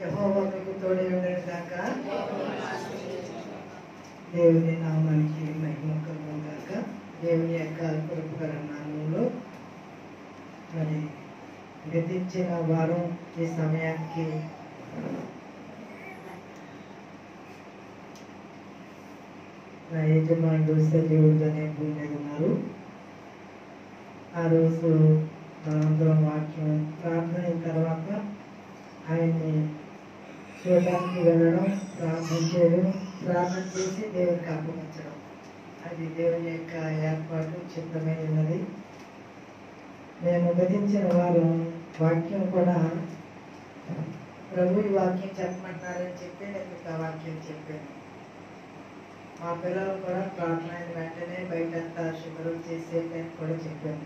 యెహోవా మీకు తోడై ఉండను గాక. దేవుని నామానికి మహిమ కలుగును గాక. దేవుని యొక్క కృపగల నామములో మరి గతించిన వారం ఈ సమయానికి నా యజమానుడు సజీవుడు అనే భూమి మీద ఉన్నారు. ఆ రోజు మనందరం వాక్యం ప్రార్థన అయిన తర్వాత ఆయన్ని చూడడానికి వెళ్ళడం, ప్రార్థన చేయడం, ప్రార్థన చేసి దేవునికి అప్పగించడం, అది దేవుని యొక్క ఏర్పాటు చిత్తమై ఉన్నది. మేము గతించిన వారం వాక్యం కూడా ప్రభు ఈ వాక్యం చెప్పమంటున్నారని చెప్పి నేను మీకు ఆ వాక్యం చెప్పాను. మా పిల్లలు కూడా ప్రార్థన అయిన వెంటనే బయటంతా శుభ్రం చేసేటని కూడా చెప్పాను.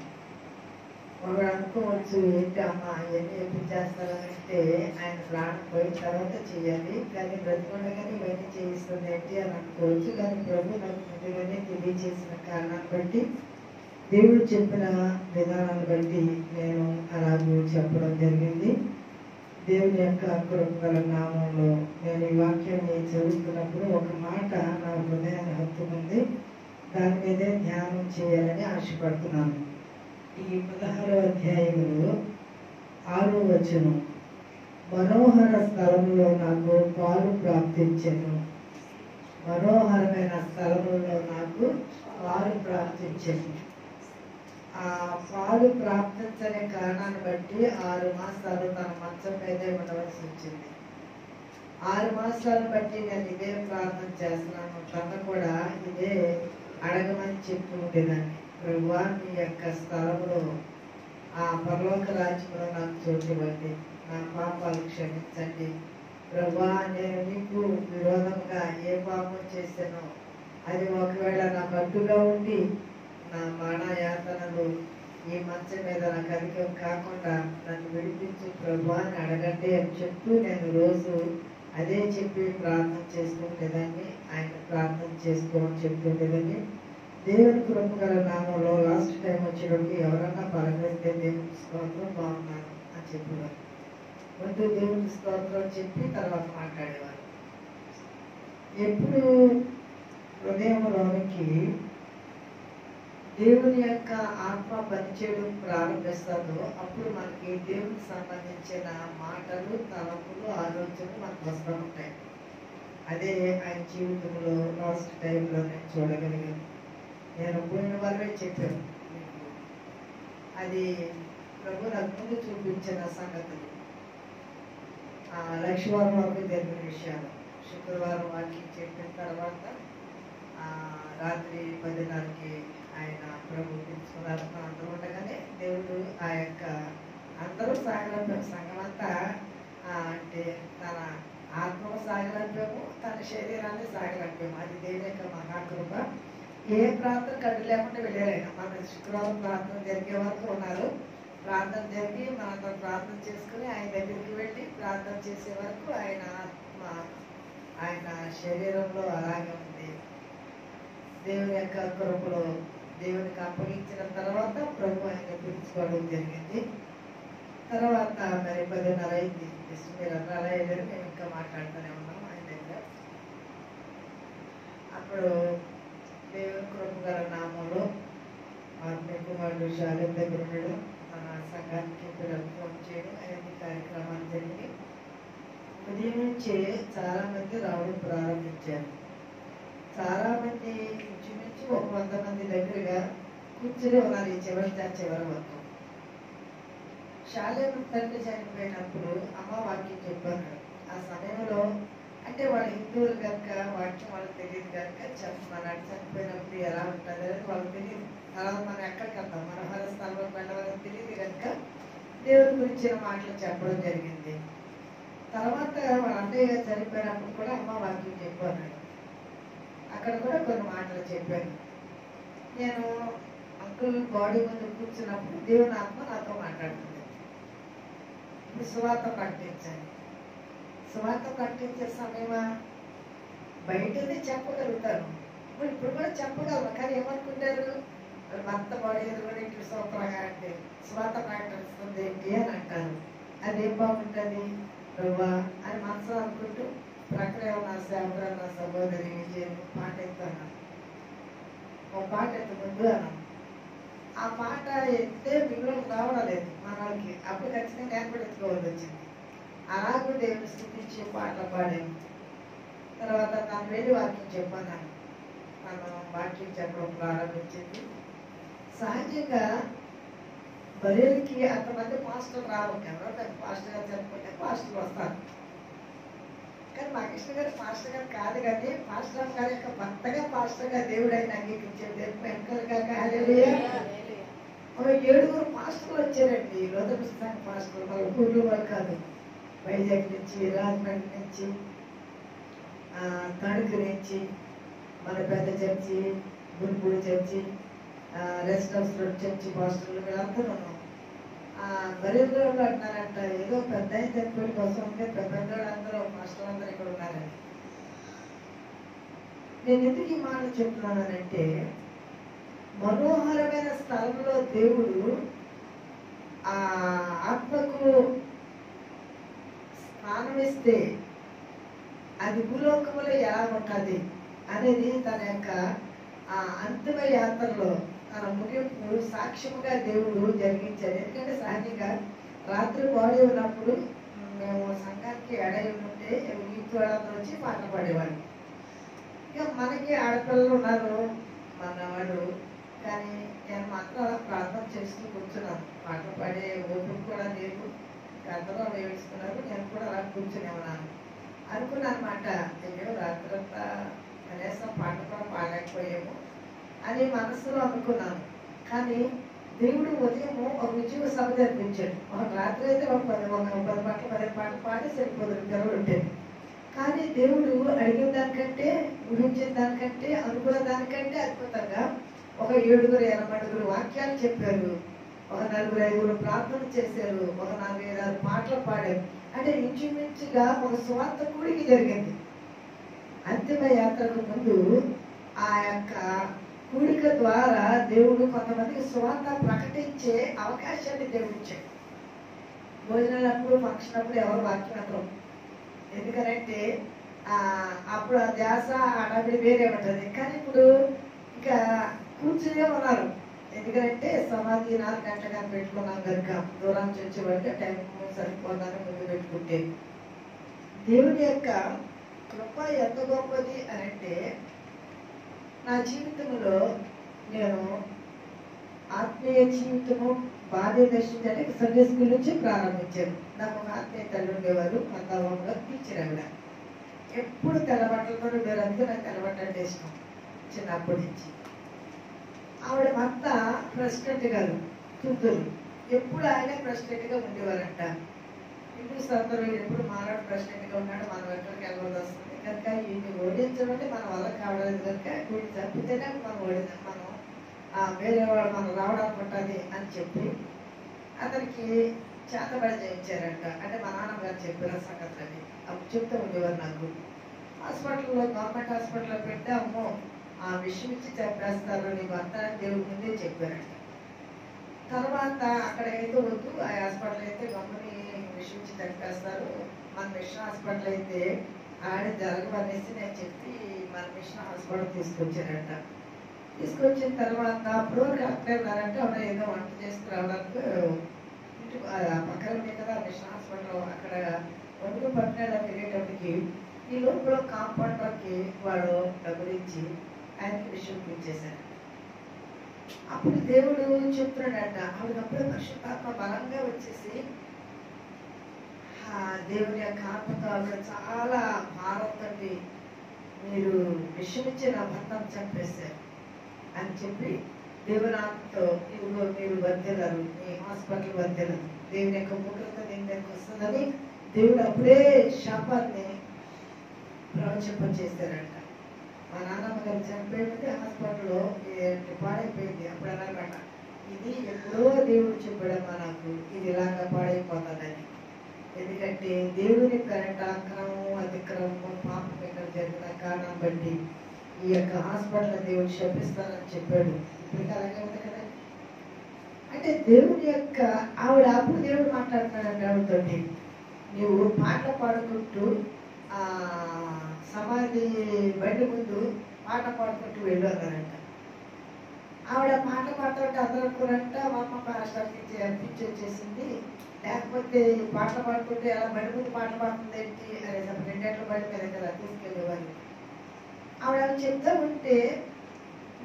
ఒకడు అనుకోవచ్చు, ఏంటి అమ్మ ఇవన్నీ ఎప్పుడు చేస్తారంటే ఆయన ప్రాణం పోయిన తర్వాత చేయాలి, కానీ బ్రతికుండగానే ఇవన్నీ చేయిస్తుంది ఏంటి అని అనుకోవచ్చు. కానీ ప్రభు నాకు ముందుగానే తెలియజేసిన కారణాన్ని బట్టి, దేవుడు చెప్పిన విధానాన్ని బట్టి నేను అలాగూ చెప్పడం జరిగింది. దేవుని యొక్క కృపగల నామంలో నేను ఈ వాక్యాన్ని చదువుతున్నప్పుడు ఒక మాట నా హృదయాన్ని హత్తుకుంది. దాని మీదే ధ్యానం చేయాలని ఆశపడుతున్నాను. ఈ 16వ అధ్యాయంలో 6వ వచనం, మనోహర స్థలంలో నాకు పాలు ప్రాప్తించెను. మనోహరమైన స్థలములో నాకు పాలు ప్రాప్తించెను. ఆ పాలు ప్రాప్తించని కారణాన్ని బట్టి 6 మాసాలు తన మంచం మీదే ఉండవలసి వచ్చింది. 6 మాసాలను బట్టి నేను ఇదే ప్రార్థన చేస్తున్నాను. తన కూడా ఇదే అడగమని చెప్తూ ఉండేదాన్ని. ప్రభువా, నీ యొక్క స్థలంలో ఆ పరలోక రాజ్యంలో నాకు చోటు ఇవ్వండి, నా పాపాలు క్షమించండి. ప్రభువా, నేను నీకు విరోధంగా ఏ పాపం చేశానో అది ఒకవేళ నాకు అడ్డుగా ఉండి నా మరణయాతనలు ఈ మంచం మీద నాకు అధికం కాకుండా నన్ను విడిపించు ప్రభువా అని అడగండి అని చెప్తూ నేను రోజు అదే చెప్పి ప్రార్థన చేసుకుంటేదాన్ని. ఆయన ప్రార్థన చేసుకోమని చెప్తుండేదాన్ని. దేవుని కృపగల నామంలో లాస్ట్ టైం వచ్చినప్పుడు ఎవరన్నా పలకరిస్తే దేవునికి స్తోత్రం, బాగున్నాను అని చెప్పేవారు. ముందు దేవునికి స్తోత్రం చెప్పి తర్వాత మాట్లాడేవారు. ఎప్పుడు హృదయంలోనికి దేవుని యొక్క ఆత్మ పనిచేయడం ప్రారంభిస్తుందో అప్పుడు మనకి దేవునికి సంబంధించిన మాటలు, తలపులు, ఆలోచనలు మనకు వస్తూ ఉంటాయి. అదే ఆయన జీవితంలో లాస్ట్ టైంలో నేను చూడగలిగాను. నేను పోయిన వారే చెప్పాను మీకు. అది ప్రభు నాకు ముందు చూపించిన సంగతులు. లక్ష్మీవారం వరకు జరిగిన విషయాలు. శుక్రవారం వాక్యం చెప్పిన తర్వాత రాత్రి 10:30కి ఆయన ప్రభు తీసుకున్నారు. అందరూ ఉండగానే దేవుడు ఆ యొక్క అందరూ సాగలంపాము, సంఘం అంతా అంటే తన ఆత్మకు సాగలంపాము, తన శరీరాన్ని సాగలంపాము. అది దేవుని యొక్క మహాకృప. ఏ ప్రార్థన కట్టు లేకుండా వెళ్ళారైనా. మన శుక్రవారం ప్రార్థన జరిగే వరకు ఉన్నారు. ప్రార్థన జరిగి మనతో ప్రార్థన చేసుకుని ఆయన దగ్గరికి వెళ్ళి ప్రార్థన చేసే వరకు ఆయన ఆత్మ ఆయన శరీరంలో అలాగే ఉంది. దేవుని యొక్క కృపలో దేవునికి అప్పగించిన తర్వాత ప్రభు ఆయన పిలుచుకోవడం జరిగింది. తర్వాత మరి 10:30 అయింది. మీరు అలా వెళ్ళారు, మేము ఇంకా మాట్లాడుతూనే ఉన్నాం ఆయన దగ్గర. అప్పుడు దేవుని కృపగల నామంలో ఆత్మీయ కుమారుడు శాలిం దగ్గర ఉండడం, మన సంఘానికి పిల్లలు ఫోన్ చేయడం, అన్ని కార్యక్రమాలు జరిగి ఉదయం నుంచే చాలా మంది రావడం ప్రారంభించారు. చాలా మంది ఇంచుమించు 100 మంది దగ్గరగా కూర్చుని ఉన్నారు ఈ చివరి వరకు. శాలేం తండ్రి చనిపోయినప్పుడు అమ్మ వాక్యం చెప్పారు. ఆ సమయంలో అంటే వాళ్ళు హిందువులు కనుక వాక్యం వాళ్ళకి తెలియదు కనుక మన చనిపోయినప్పుడు ఎలా ఉంటుంది అనేది వాళ్ళకి తెలియదు. తర్వాత మనం ఎక్కడికి వెళ్తాం, మనోహర స్థలంలోకి వెళ్ళవాలని తెలియదు కనుక దేవుని గురించిన మాటలు చెప్పడం జరిగింది. తర్వాత వాళ్ళ అన్నయ్య గారు చనిపోయినప్పుడు కూడా అమ్మ వాక్యం చెప్పారు. అక్కడ కూడా కొన్ని మాటలు చెప్పాను. నేను అంకుల్ బాడీ ముందు కూర్చున్నప్పుడు దేవుని ఆత్మ నాతో మాట్లాడుతుంది. ఇప్పుడు సువార్త ప్రకటించాను. సువార్త ప్రకటించే సమయమా బయటనే చెప్పగలుగుతాను, ఇప్పుడు కూడా చెప్పగలను. కానీ ఏమనుకుంటారు, భర్త బాడీ ఎదురుగా ఇట్లు సూపర్గా అంటే సువార్త ప్రకటిస్తుంది ఏంటి అని అంటారు. అదేం బాగుంటుంది ప్రభా అని మన సేవకురాలు నా సహోదరి విజయం పాట ఎత్తాను, ఒక పాట ఎత్త ముందు అన్నాను. ఆ పాట ఎత్తే మిగిలిన రావడం లేదు మన వాళ్ళకి. అప్పుడు ఖచ్చితంగా నేను కూడా ఎత్తుకోవాల్సి వచ్చింది. అలాగే దేవుని స్థుతించి పాటలు పాడాము. తర్వాత తను వెళ్ళి వాక్యం చెప్పాను. తను వాక్యం చెప్పడం ప్రారంభించింది. సహజంగా బరేలికి అంతమంది పాస్టర్లు రావు. ఎవరో పెద్ద పాస్టర్ గారు చనిపోతే పాస్టర్లు వస్తారు. కానీ మా కృష్ణ గారు పాస్టర్ గారు కాదు, కానీ పాస్టర్ గారి యొక్క భర్తగా పాస్టర్ గా దేవుడు ఆయన అంగీకరించాడు. ఒక 7 పాస్టర్లు వచ్చారండి. లోదపుస్తాన్ పాస్టర్లు వాళ్ళ ఊర్లో వాళ్ళు కాదు, వైజాగ్ నుంచి, రాజమండ్రి నుంచి, తణుకు నుంచి, మన పెద్ద church, Gurupudi church, rest house road church పాస్టర్లు వీళ్ళందరూ ఉన్నాం. బరేలో అంటున్నారంట, ఏదో పెద్ద చనిపోయిన కోసం ఉంటే పెద్ద అందరూ మాస్టర్లు అందరూ ఇక్కడ ఉన్నారండి. నేను ఎందుకు ఈ మాట చెప్తున్నానంటే, మనోహరమైన స్థలంలో దేవుడు ఆ ఆత్మకు స్థానం ఇస్తే అది భూలోకములో ఎలా ఉంటుంది అనేది తన యొక్క అంతిమ యాత్రలో తన ముగింపు సాక్ష్యముగా దేవుడు జరిగించాడు. ఎందుకంటే సహజంగా రాత్రి బాడీ ఉన్నప్పుడు మేము సంఘానికి ఎడై ఉంటే ఈత్ వాళ్ళందరూ వచ్చి పాట పాడేవాళ్ళు. ఇక మనకి ఆడపిల్లలు ఉన్నారు మనవాడు, కానీ నేను మాత్రం అలా ప్రార్థన చేస్తూ కూర్చున్నాను. పాటలు పాడే ఓపిక కూడా లేదు, అందరూ అలా ఏడుస్తున్నారు, నేను కూడా అలా కూర్చుని ఉన్నాను. అనుకున్నాను అనమాట, అయ్యో రాత్రంతా కనీసం పాట కూడా పాడలేకపోయాము అని మనసులో అనుకున్నాను. కానీ దేవుడు ఉదయం ఒక ఉద్యోగ సభ జరిపించాడు. ఒక రాత్రి అయితే ఒక 10 పాటలు 15 పాటలు పాడి సరిపోతుంది గర్వులు ఉంటుంది. కానీ దేవుడు అడిగిన దానికంటే, ఊహించిన దానికంటే, అనుకున్న దానికంటే అద్భుతంగా ఒక 7-8 వాక్యాలు చెప్పారు, ఒక 4-5 ప్రార్థన చేశారు, ఒక 4-5 పాటలు పాడారు. అంటే ఇంచుమించుగా ఒక స్వార్థ కూడికి జరిగింది. అంతిమ యాత్రకు ముందు ఆ యొక్క కూడిక ద్వారా దేవుడు కొంతమందికి స్వార్థ ప్రకటించే అవకాశాన్ని దేవుడు ఇచ్చాడు. భోజనాలప్పుడు ఫంక్షన్ అప్పుడు ఎవరు వాక్యం అనరు. ఎందుకనంటే అప్పుడు ఆ ధ్యాస అడవిడి వేరే ఉంటుంది. కానీ ఇప్పుడు ఇక కూర్చునే ఉన్నారు. ఎందుకంటే సమాధి 4 గంటలుగా పెట్టుకున్నాం కనుక దూరం వచ్చేవాడికి టైం సరిపోదని ముందు పెట్టుకుంటే, దేవుని యొక్క కృప ఎంత గొప్పది అని అంటే, నా జీవితంలో నేను ఆత్మీయ జీవితము బాల్య దర్శించడానికి సండే స్కూల్ నుంచి ప్రారంభించాను. నాకు ఒక ఆత్మీయ తల్లి ఉండేవారు, మందావంలో టీచర్. ఆవిడ ఎప్పుడు తెల్లబట్టలతో ఉండేవారు. అందుకే నాకు తెల్లబట్ట అంటే ఇష్టం చిన్నప్పటి నుంచి. ఆవిడ భర్త ప్రెసిడెంట్ గారు తుత్తూరు, ఎప్పుడు ఆయన ప్రెసిడెంట్గా ఉండేవారంట. హిందూస్ అందరూ ఎప్పుడు మానవుడు ప్రెసిడెంట్గా ఉన్నాడు, మనం ఎక్కడికి వెళ్ళవలసి వస్తుంది కనుక వీటిని ఓడించడం మన వల్ల కావలేదు కనుక వీటిని తప్పితేనే మనం ఓడించాం, మనం వేరే వాళ్ళు మనం రావడానికి ఉంటుంది అని చెప్పి అతనికి చేతబడి చేయించారంట. అంటే మా నాన్నగారు చెప్పిన సంగతులని అప్పుడు చెప్తూ ఉండేవారు. నాకు హాస్పిటల్లో, గవర్నమెంట్ హాస్పిటల్లో పెడితే అమ్మో ఆ విషయం ఇచ్చి చెప్పేస్తారు నీ భర్త అని దేవుడి ముందే చెప్పారంట. తర్వాత అక్కడ అయితే వద్దు, ఆ హాస్పిటల్ అయితే గమ్మని విషయం ఇచ్చి చెప్పేస్తారు, మన మిషన్ హాస్పిటల్ అయితే ఆడ జరగవనేసి నేను చెప్పి మన మిషన్ హాస్పిటల్ తీసుకొచ్చారంట. తీసుకొచ్చిన తర్వాత అప్పుడు అక్కడే ఉన్నారంటే ఆవిడ ఏదో వంట చేసుకురావడానికి ఇంటికి పక్కన ఉండే కదా మిషన్ హాస్పిటల్, అక్కడ వండుకు పట్టణాలు తిరిగేటప్పటికి ఈ లోపల కాంపౌండర్కి వాడు డబ్బులు ఇచ్చి ఆయనకి విషయం ఇచ్చేశారు. అప్పుడు దేవుడు చెప్తున్నాడంట, ఆవిడప్పుడు పరిశుద్ధాత్మ బలంగా వచ్చేసి దేవుని యొక్క ఆత్మతో ఆవిడ చాలా భారంతో మీరు విషయం ఇచ్చి నా భర్తను చంపేశారు అని చెప్పి దేవుని ఆత్మతో ఇదిగో మీరు వర్దెలరు, మీ హాస్పిటల్ వర్దెలరు, దేవుని యొక్క ముఖంతో దీని దగ్గరకు వస్తుందని దేవుడు అప్పుడే శాపాన్ని ప్రవచింప చేశారంట. మా నాన్నమ్మ గారు చనిపోయింది హాస్పిటల్లో పాడైపోయింది. అప్పుడు అన్నమాట, ఇది ఎప్పుడో దేవుడు చెప్పాడమ్మా నాకు, ఇది ఇలాగా పాడైపోతుందని. ఎందుకంటే దేవుని పేరట అక్రమము, అతిక్రమము, పాపం ఇక్కడ జరిగిన కారణం బట్టి ఈ యొక్క హాస్పిటల్ దేవుడు శపిస్తానని చెప్పాడు. ఇప్పుడు అలాగే ఉంది కదా. అంటే దేవుని యొక్క అప్పుడు దేవుడు మాట్లాడుతున్నాడు ఆవిడతోటి, నువ్వు పాటలు పాడుకుంటూ ఆ సమాధి బండి ముందు పాట పాడుకుంటూ వెళ్ళారంట. ఆవిడ పాట పాడుతుంటే అందరూ అనుకున్నారంట మా అమ్మ పాస్టర్కి పిచ్చి వచ్చేసింది, లేకపోతే పాట పాడుకుంటే అలా బండి ముందు పాట పాడుతుంది ఏంటి అనేసి రెండేళ్ల బండి మీద కదా తీసుకెళ్ళేవారు. ఆవిడ చెప్తా ఉంటే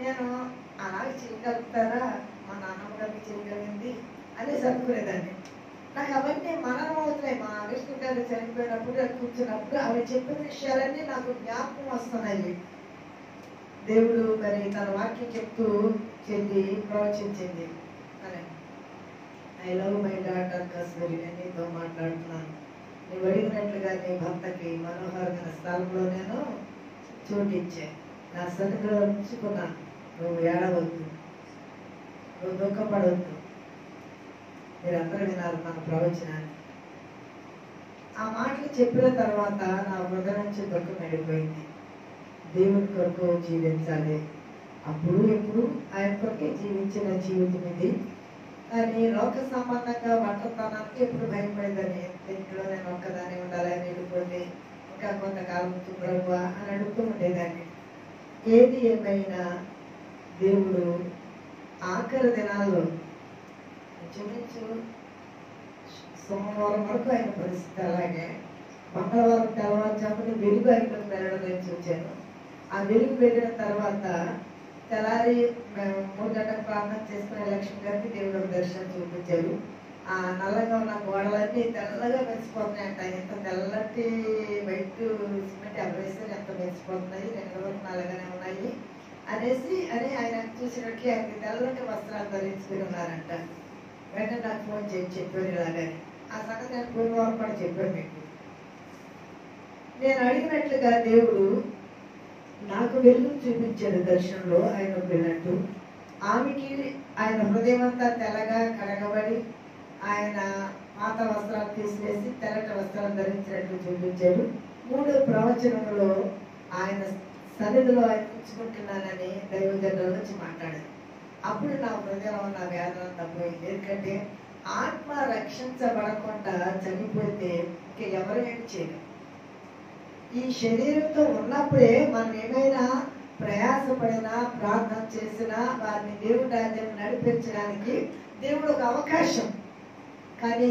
నేను అలాగే చేయగలుగుతారా, మా నాన్నమ్మ గారికి చేయగలిగింది అనేసి అనుకునేదాన్ని. నాకు అవన్నీ మననం అవుతున్నాయి. మా విష్ణు గారు చనిపోయినప్పుడు కూర్చున్నప్పుడు ఆవిడ చెప్పిన విషయాలన్నీ నాకు జ్ఞాపకం వస్తున్నాయి. దేవుడు మరి తన వాక్యం చెప్తూ చెల్లి ప్రవచించింది అని, ఐ లవ్ మై డాటర్ కస్తూరి, నీతో మాట్లాడుతున్నాను, నువ్వు అడిగినట్లుగా నీ భర్తకి మనోహరమైన స్థలంలో నేను చోటిచ్చాను, నా సన్నిధిలో ఉంచుకున్నాను, నువ్వు ఏడవద్దు, నువ్వు దుఃఖపడవద్దు. మీరందరూ విన్నారు మన ప్రవచనాన్ని. ఆ మాటలు చెప్పిన తర్వాత నా హృదయం నుంచి దుఃఖం వెళ్ళిపోయింది. దేవుని కొరకు జీవించాలి, అప్పుడు ఎప్పుడు ఆయన కొరకే జీవించిన జీవితం ఇది. కానీ లోక సంబంధంగా ఒంటరితనానికి ఎప్పుడు భయపడేదని, ఇంట్లో నేను ఒక్కదాన్ని ఉండాలని వెళ్ళిపోతే ఇంకా కొంతకాలం ప్రభు అని అడుగుతూ ఉండేదాన్ని. ఏది ఏమైనా దేవుడు ఆఖరి దినాల్లో ఇంచుమించు సోమవారం వరకు ఆయన పరిస్థితి అలాగే, మంగళవారం తెల్లవారుజామున వెలుగు ఆయనకు వెళ్ళడం నేను చూశాను. ఆ వెలుగు వెళ్ళిన తర్వాత తెల్లారి మేము 3 గంటలకు ప్రార్థన చేసుకునే లక్ష్మి గారికి దేవుడు దర్శనం చూపించారు. ఆ నల్లగా ఉన్న గోడలన్నీ తెల్లగా మెరిసిపోతున్నాయంట. ఎంత తెల్లటి వైట్ సిమెంట్ ఎవరేస్తారు ఎంత మెరిసిపోతున్నాయి, 2 వరకు నల్లగానే ఉన్నాయి అనేసి అని ఆయన చూసినట్టు ఆయనకి తెల్లటి వస్త్రాలు ధరించుకుని ఉన్నారంట. వెంటనే నాకు ఫోన్ చేసి చెప్పారు ఇలాగని. ఆ సంగతి నేను పూర్వవారం కూడా చెప్పాను మీకు. నేను అడిగినట్లుగా దేవుడు నాకు వెలుగు చూపించాడు దర్శనంలో. ఆయన వెళ్ళినట్టు ఆమెకి ఆయన హృదయం అంతా తెల్లగా కడగబడి ఆయన పాత వస్త్రాలు తీసివేసి తెల్లటి వస్త్రాలు ధరించినట్లు చూపించాడు. 3 ప్రవచనంలో ఆయన సన్నిధిలో ఆయన ఉంచుకుంటున్నానని దైవజనుల నుంచి మాట్లాడారు. అప్పుడు నా హృదయంలో నా వేదన తప్పోయింది. ఎందుకంటే ఆత్మ రక్షించబడకుండా చనిపోతే ఇంక ఎవరు ఏం చేయరు. ఈ శరీరంతో ఉన్నప్పుడే మనం ఏమైనా ప్రయాసపడినా ప్రార్థన చేసినా వారిని దేవుడి రాజ్యం నడిపించడానికి దేవుడు ఒక అవకాశం. కానీ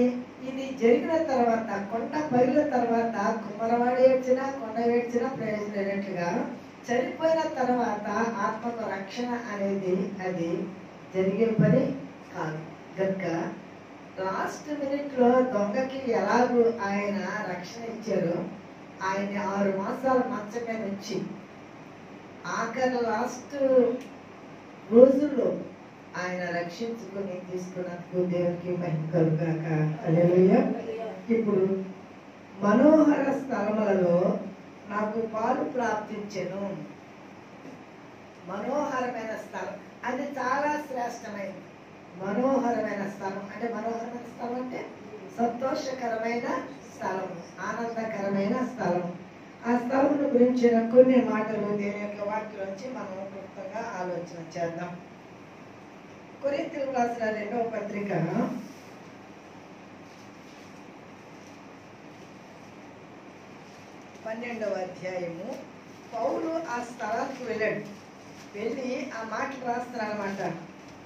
ఇది జరిగిన తర్వాత, కొండ పగిలిన తర్వాత కుమ్మరవాడు ఏడ్చినా కొండ ఏడ్చినా ప్రయోజనం లేనట్లుగా చనిపోయిన తర్వాత ఆత్మకు రక్షణ అనేది అది జరిగే పని కాదు. కనుక లాస్ట్ మినిట్లో దొంగకి ఎలాగూ ఆయన రక్షణ ఇచ్చారో, ఆయన 6 మాసాల మంచం మీద నుంచి ఆఖరి లాస్ట్ రోజుల్లో ఆయన రక్షించుకుని తీసుకున్నందుకు దేవునికి మహిమ కలుగాక. హల్లెలూయా. ఇప్పుడు మనోహర స్థలములలో నాకు పాలు ప్రాప్తించెను. మనోహరమైన స్థలం అది చాలా శ్రేష్టమైనది. మనోహరమైన స్థలం అంటే, మనోహరమైన స్థలం అంటే సంతోషకరమైన స్థలం, ఆనందకరమైన స్థలం. ఆ స్థలం గురించిన కొన్ని మాటలు దేవుని యొక్క వాక్యం నుంచి మనం క్లుప్తంగా ఆలోచన చేద్దాం. కొరింథీయులకు రాసిన 2వ పత్రిక 12వ అధ్యాయము. పౌలు ఆ స్థలానికి వెళ్ళాడు. వెళ్ళి ఆ మాటలు రాస్తున్నాడు అనమాట.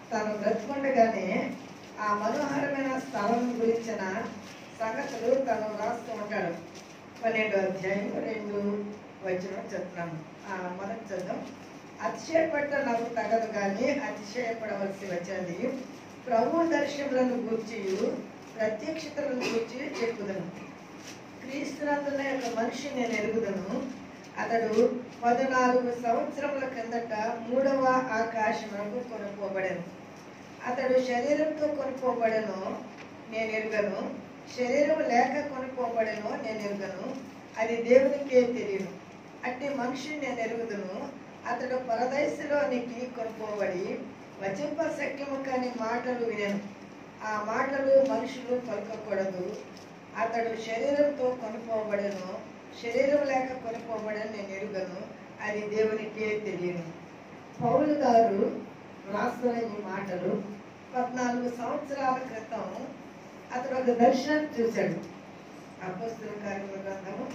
తాను బ్రతుకుండగానే ఆ మనోహరమైన స్థలం గురించిన సంగతులు తను రాస్తూ ఉంటాడు. 12వ అధ్యాయం 2వ వచనం చెప్తున్నాము. మొదటి చదువు. అతిశయపడ్డ నాకు తగదు కానీ అతిశయపడవలసి వచ్చినది ప్రభు దర్శనములను గూర్చి ప్రత్యక్షతలను గూర్చి చెప్పుదను. క్రీస్తునందున యొక్క మనిషి నేను ఎరుగుదను. అతడు 14 సంవత్సరముల కిందట 3వ ఆకాశమునకు కొనుక్కోబడెను. అతడు శరీరంతో కొనుక్కోబడెను నేను ఎరుగను, శరీరం లేక కొనుక్కోబడెను నేను ఎరుగను, అది దేవునికే తెలియను. అట్టి మనిషిని నేను ఎరుగుదును. అతడు పరదేశంలోనికి కొనుక్కోబడి వచింప శక్యము కాని మాటలు వినెను. ఆ మాటలు మనుషులు పలుకకూడదు. అతడు శరీరంతో కొనుక్కోబడెను, శరీరం లేక కొనుక్కోబడని నేను ఎరుగను, అది దేవునికే తెలియను. పౌలు గారు రాస్తున్న ఈ మాటలు 14 సంవత్సరాల క్రితం అతడు ఒక దర్శనం చూశాడు. అపోస్తలుల కార్యముల గ్రంథము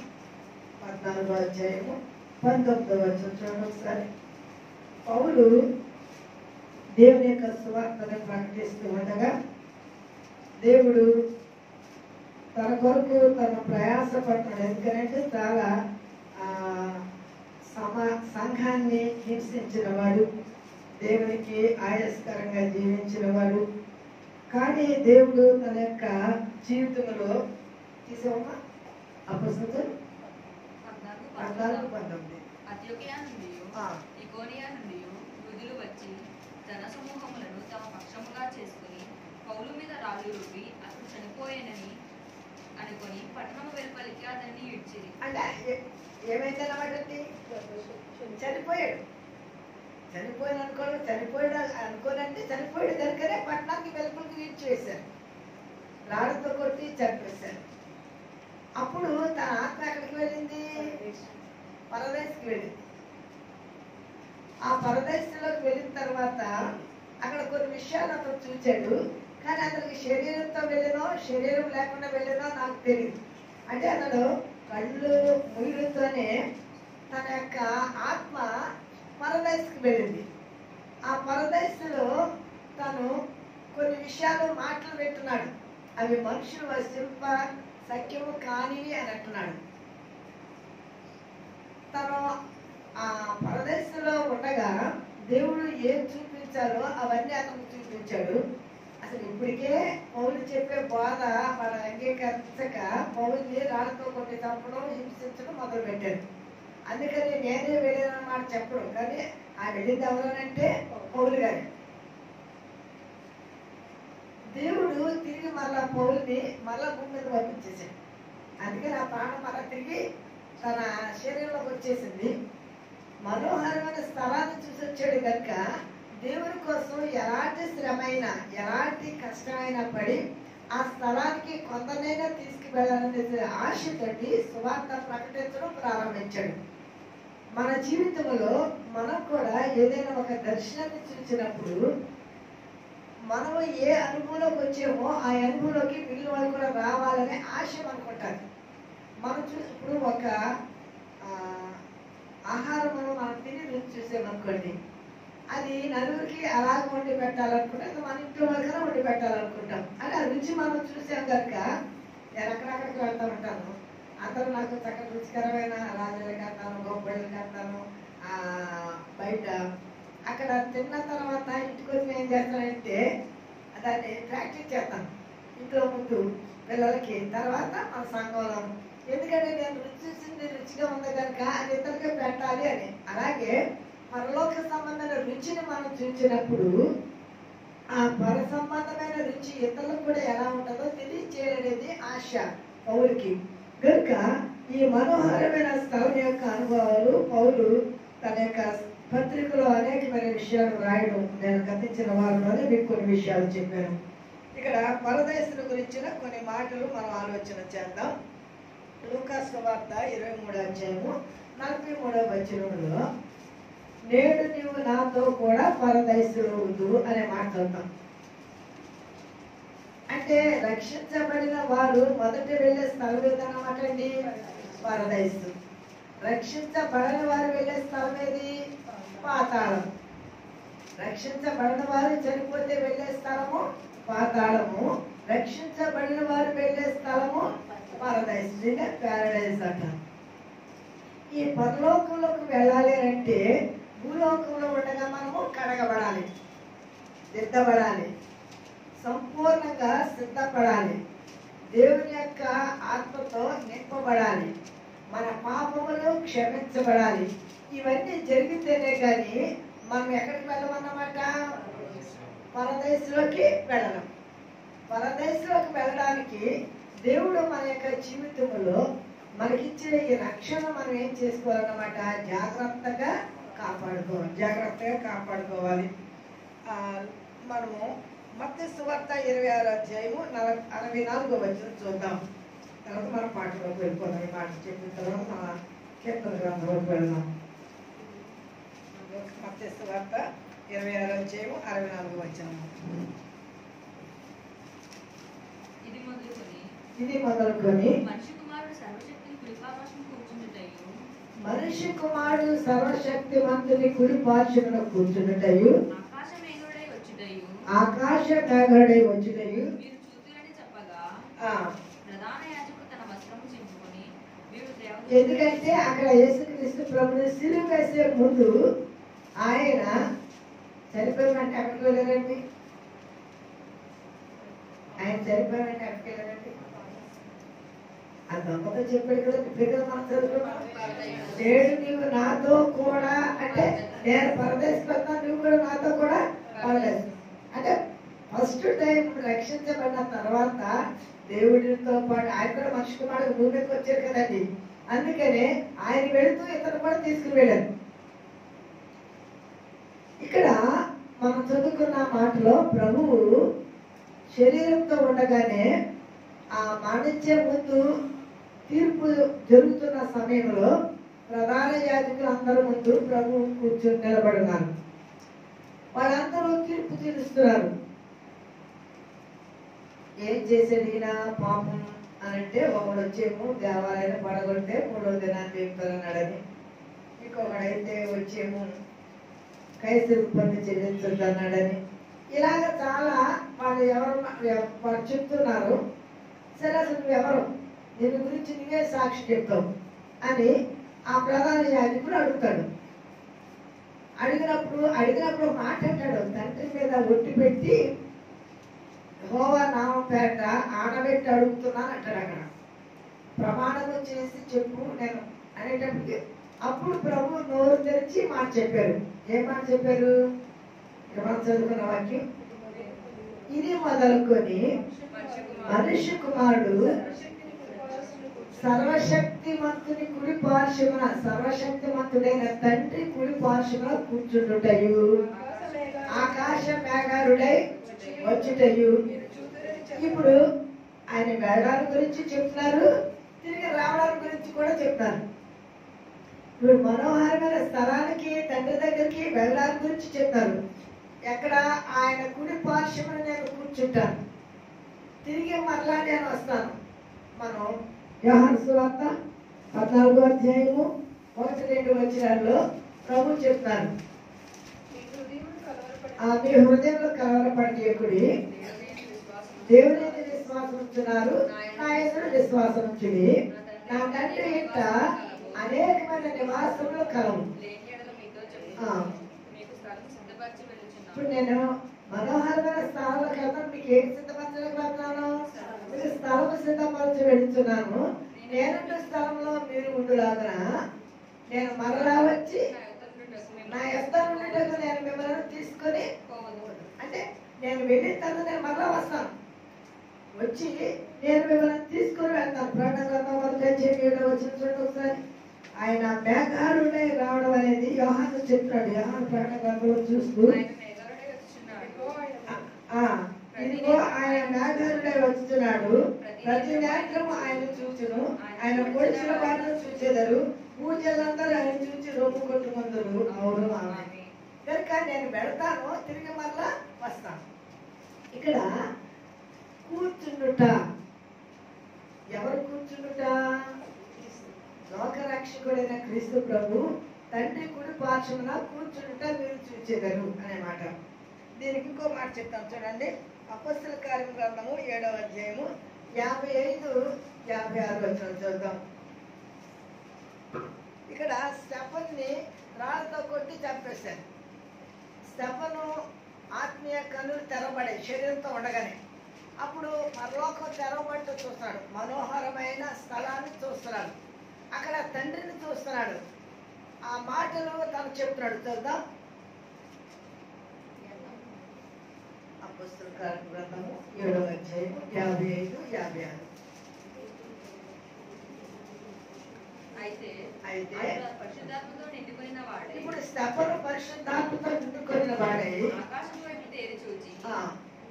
14 చూడండి ఒకసారి. పౌలు దేవుని యొక్క సువార్తను ప్రకటిస్తూ ఉండగా దేవుడు తన కొరకు తన ప్రయాసపడుతున్నాడు. ఎందుకంటే చాలా సంఘాన్ని హింసించిన వాడు, దేవునికి ఆయాస్కరంగా జీవించిన వాడు. కానీ దేవుడు తన యొక్క జీవితంలో తీసేవమ్మా అపొస్తలులు 14:19 అంతియోకియ నుండి ఇకోనియ నుండి యూదులు వచ్చి జనసమూహములను తమ పక్షముగా చేసుకుని పౌలు మీద రాళ్ళు రువ్వి అతడు చనిపోయేనని అనుకొని పట్టణము వెలుపలికి అతన్ని ఈడ్చిరి. అంటే ఏమైందన్నమాట, చనిపోయాడు అనుకోనంటే చనిపోయాడు కనుకనే పట్టణానికి వెలుపలికి ఈడ్చివేశారు, రాళ్ళతో కొట్టి చంపేశారు. అప్పుడు తన ఆత్మ ఎక్కడికి వెళ్ళింది? పరదేశికి వెళ్ళింది. ఆ పరదేశంలోకి వెళ్ళిన తర్వాత అక్కడ కొన్ని విషయాలు అతను చూచాడు. కానీ అతనికి శరీరంతో వెళ్ళినో శరీరం లేకుండా వెళ్ళినో నాకు తెలియదు. అంటే అతడు కళ్ళు ముయ్యడంతోనే తన యొక్క ఆత్మ పరదేశికి వెళ్ళింది. ఆ పరదేశంలో తను కొన్ని విషయాలు మాటలు పెట్టున్నాడు. అవి మనుషులు శిల్ప సఖ్యము కానివి అని అంటున్నాడు. తను ఆ పరదేశంలో ఉండగా దేవుడు ఏం చూపించాలో అవన్నీ అతను చూపించాడు. అసలు ఇప్పటికే పౌలు చెప్పే బోధ వాళ్ళ అంగీకరించక పౌలుని రాళ్ళతో కొట్టి చంపడం, హింసించడం మొదలు పెట్టాడు. అందుకని నేనే వెళ్ళానన్నమాట చెప్పడం. కానీ ఆ వెళ్ళింది ఎవరనంటే పౌలు గారు. దేవుడు తిరిగి మళ్ళా పౌల్ని మళ్ళా భూమి మీద పంపించేసాడు. అందుకని ఆ ప్రాణం మళ్ళా తిరిగి తన శరీరంలోకి వచ్చేసింది. మనోహరమైన స్థలాన్ని చూసి వచ్చాడు కనుక దేవుని కోసం ఎలాంటి శ్రమైన ఎలాంటి కష్టమైనా పడి ఆ స్థలానికి కొందరైనా తీసుకువెళ్ళాలనే ఆశతోటి సువార్త ప్రకటించడం ప్రారంభించాడు. మన జీవితంలో మనం కూడా ఏదైనా ఒక దర్శనాన్ని చూసినప్పుడు మనము ఏ అనుభవంలోకి వచ్చామో ఆ అనుభవంలోకి మిగిలిన వాళ్ళు కూడా రావాలనే ఆశ అనుకుంటారు. మనం ఇప్పుడు ఒక ఆహారం మనం తిని రుచి చూసామనుకోండి, అది నలుగురికి అలాగ వండి పెట్టాలనుకుంటాం, మన ఇంట్లో వాళ్ళకైనా వండి పెట్టాలనుకుంటాం. అని ఆ రుచి మనం చూసాం కనుక నేను అక్కడక్కడికి వెళ్తా ఉంటాను. అందరూ నాకు చక్కటి రుచికరమైన రాజులు కడతాను, గొప్పళ్ళు కడతాను. బయట అక్కడ తిన్న తర్వాత ఇంటికి వచ్చి ఏం చేస్తానంటే దాన్ని ప్రాక్టీస్ చేస్తాను ఇంట్లో ముందు పిల్లలకి, తర్వాత మన సంఘంలో. ఎందుకంటే నేను రుచి చూసింది రుచిగా ఉంది కనుక అది ఇతరులకి పెట్టాలి అని. అలాగే పరలోక సంబంధమైన రుచిని మనం చూసినప్పుడు ఆ పర సంబంధమైన రుచి ఇతరులకు కూడా ఎలా ఉంటుందో తెలియచేయాలనేది ఆశ పౌలుకి. కనుక ఈ మనోహరమైన స్థలం యొక్క అనుభవాలు పౌలు తన యొక్క పత్రికలో అనేకమైన విషయాలు రాయడం నేను గతించిన వారిలోనే మీకు కొన్ని విషయాలు చెప్పాను. ఇక్కడ పరదేశుల గురించిన కొన్ని మాటలు మనం ఆలోచన చేద్దాం. లూకాసు వార్త 23:43 నేడు నీవు నాతో కూడా పరదేశులు అనే మాట చదువుతాం. అంటే రక్షించబడిన వారు మొదట వెళ్ళే స్థలం ఏదన్నమాట అండి, పరదేశు. రక్షించబడిన వారు వెళ్ళే స్థలం ఏది? పాతాళం. రక్షించబడిన వారు చనిపోతే వెళ్ళే స్థలము పాతాళము, రక్షించబడిన వారు వెళ్ళే స్థలము పరదేశ్, ప్యారడైజ్ అంట. ఈ పరలోకంలోకి వెళ్ళాలి అంటే భూలోకంలో ఉండగా మనము కడగబడాలి, సిద్ధపడాలి, సంపూర్ణంగా సిద్ధపడాలి, దేవుని యొక్క ఆత్మతో నింపబడాలి, మన పాపములు క్షమించబడాలి. ఇవన్నీ జరిగితేనే కానీ మనం ఎక్కడికి వెళ్ళమన్నమాట? పరదేశంలోకి వెళ్ళడం. పరదేశంలోకి వెళ్ళడానికి దేవుడు మన యొక్క జీవితంలో మనకిచ్చిన ఈ రక్షణ మనం ఏం చేసుకోవాలన్నమాట? జాగ్రత్తగా కాపాడుకోవాలి. మనము మత్తయి సువార్త 26:64 చూద్దాం. తర్వాత మన పాటలోకి వెళ్ళిపోదాం. ఈ మాట చెప్పిన తర్వాత మన కీర్తన గ్రంథంలోకి వెళ్దాం. మత్తయి సువార్త 26:64. ఇది మొదలుకొని మనిషి కుమారుడు సర్వశక్తిని కుడిపార్శ్వమున కూర్చుండుటయు మనిషి కుమారుడు సర్వశక్తిమంతుని కుడి పార్శ్వమున కూర్చున్నటయు ఆకాశ మేఘుడై వచ్చుటయు మీరు చూతురని చెప్పగా ఆ, ప్రధాన యాజకుడు తన వస్త్రము చింపుకొని వీడు దేవుని ఎందుకంటే అక్కడ యేసుక్రీస్తు ప్రభుని సిలువ వేసే ముందు ఆయన చనిపోయినట్టు ఎక్కడికి వెళ్ళారండి? ఆయన చనిపోయినట్టు ఎక్కడికి వెళ్ళారండి? ఆ దొంగతో చెప్పాడు కదా, ఇప్పుడు మనం చదువుకున్నాం. నేడు నీవు నాతో కూడా అంటే నేను పరదేశిపోతాను, నువ్వు కూడా నాతో కూడా పరదేశం. అంటే ఫస్ట్ టైం రక్షించబడిన తర్వాత దేవుడితో పాటు ఆయన కూడా మనిషి కుమారుడు భూమి మీదకి వచ్చారు కదండి. అందుకనే ఆయన వెళుతూ ఇతను కూడా తీసుకుని వెళ్ళారు. ఇక్కడ మనం చదువుకున్న మాటలో ప్రభువు శరీరంతో ఉండగానే ఆ మరణించే ముందు తీర్పు జరుగుతున్న సమయంలో ప్రధాన యాజకులు అందరూ ముందు ప్రభువు కూర్చొని నిలబడినారు. వాళ్ళందరూ తీర్పు తీరుస్తున్నారు. ఏం చేశాడు ఈయన పాపం అని అంటే, ఒకడు వచ్చేమో దేవాలయాన్ని పడగొట్టే 3వ దినాన్ని లేపుతారన్నాడని, ఇంకొకడైతే వచ్చేమో కైసరు పన్ను చెల్లించున్నాడని, ఇలాగ చాలా వాళ్ళు వాళ్ళు చెప్తున్నారు. సరే అసలు నువ్వెవరు, దీని గురించి నువ్వే సాక్షి చెప్తావు అని ఆ ప్రధాన యాజకుడు అడుగుతాడు. అడిగినప్పుడు మాట అంటాడు, తండ్రి మీద ఒట్టి పెట్టి యెహోవా నామం పేరట ఆడబెట్టి అడుగుతున్నాను అంటాడు. అక్కడ ప్రమాణము చేసి చెప్పు నేను అనేటప్పటికి అప్పుడు ప్రభు నోరు తెరిచి మాట చెప్పారు. ఏం మాట చెప్పారు? మనం చదువుకున్న వాక్యం, ఇది మొదలుకొని మనిషి కుమారుడు సర్వశక్తిమంతుని కుడి పార్శ్వమున, సర్వశక్తిమంతుడైన తండ్రి కుడి పార్శ్వమున కూర్చుండుటయు ఆకాశ మేఘారుడై వచ్చుటయు. ఇప్పుడు ఆయన మేఘాల గురించి చెప్తున్నారు, తిరిగి రావడాల గురించి కూడా చెప్తున్నారు. ఇప్పుడు మనోహరమైన స్థలానికి తండ్రి దగ్గరికి వెళ్ళడాల గురించి చెప్తారు. ఎక్కడ? ఆయన కుడి పార్శ్వమున నేను కూర్చుంటాను, తిరిగి మరలా నేను వస్తాను. మనం యోహాను సువార్త 14వ అధ్యాయము 1-2 వచనాల్లో ప్రభు చెప్తారు, మీ హృదయంలో కలవరపడకుడి, దేవుని యందు విశ్వాసం ఉంచున్నారు, నా యందు విశ్వాసం ఉంచుడి. నా తండ్రి ఇంట అనేకమైన నివాసములు కలవు. ఇప్పుడు నేను మనోహరమైన స్థలాలకు వెళ్తాను. మీకు ఏం సిద్ధపరచడానికి వెళ్తున్నాను? మీకు స్థలము సిద్ధపరచి వెళ్తున్నాను. నేనున్న స్థలంలో మీరు ఉండులాగా నేను మరలా వచ్చి నా యొక్క ఉండేటప్పుడు నేను మిమ్మల్ని తీసుకొని, అంటే నేను వెళ్ళిన తర్వాత నేను మరలా వస్తాను, వచ్చి నేను మిమ్మల్ని తీసుకొని వెళ్తాను. ప్రకటన గ్రంథం 1:7 వచ్చిన చూడండి ఒకసారి. ఆయన మేఘారుడై రావడం అనేది యోహాను చెప్తున్నాడు. యోహాను ప్రకటన గ్రంథంలో చూస్తూ, ఇదిగో ఆయన మేఘారుడై వచ్చుతున్నాడు, ప్రతి నేత్రము ఆయన చూచును, ఆయన పొడిచిన వారిని చూచెదరు, పూజలందరూ ఆయన చూచి రొమ్ము కొట్టుకుందరు. అవును ఆమె. కనుక నేను వెళ్తాను, తిరిగి మళ్ళా వస్తాను. ఇక్కడ కూర్చుండుట, ఎవరు కూర్చుండుట? లోకరక్షకుడైన క్రీస్తు ప్రభు తండ్రి కుడి పార్శ్వమున కూర్చుండుట మీరు చూచెదరు అనే మాట. దీనికి ఇంకో మాట చెప్తాను చూడండి. అపొస్తలుల కార్యముల గ్రంథము 7వ అధ్యాయము 55-56 వచనం చూద్దాం. ఇక్కడ స్టెఫన్ని రాళ్ళతో కొట్టి చంపేశారు. స్టెఫను ఆత్మీయ కన్నులు తెరవబడే శరీరంతో ఉండగానే అప్పుడు పరలోకం తెరవబట్టు చూస్తున్నాడు, మనోహరమైన స్థలాన్ని చూస్తున్నాడు, అక్కడ తండ్రిని చూస్తున్నాడు. ఆ మాటలు తను చెప్తున్నాడు. చూద్దాం. అపొస్తలుల కార్యముల గ్రంథము 7వ అధ్యాయము 55-56. అయితే పరిశుద్ధాత్మతో నిండిపోయిన వాడే, ఇప్పుడు స్టెఫను పరిశుద్ధాత్మతో నిండుకొనిన వాడే ఆకాశం వైపు తేరి చూచి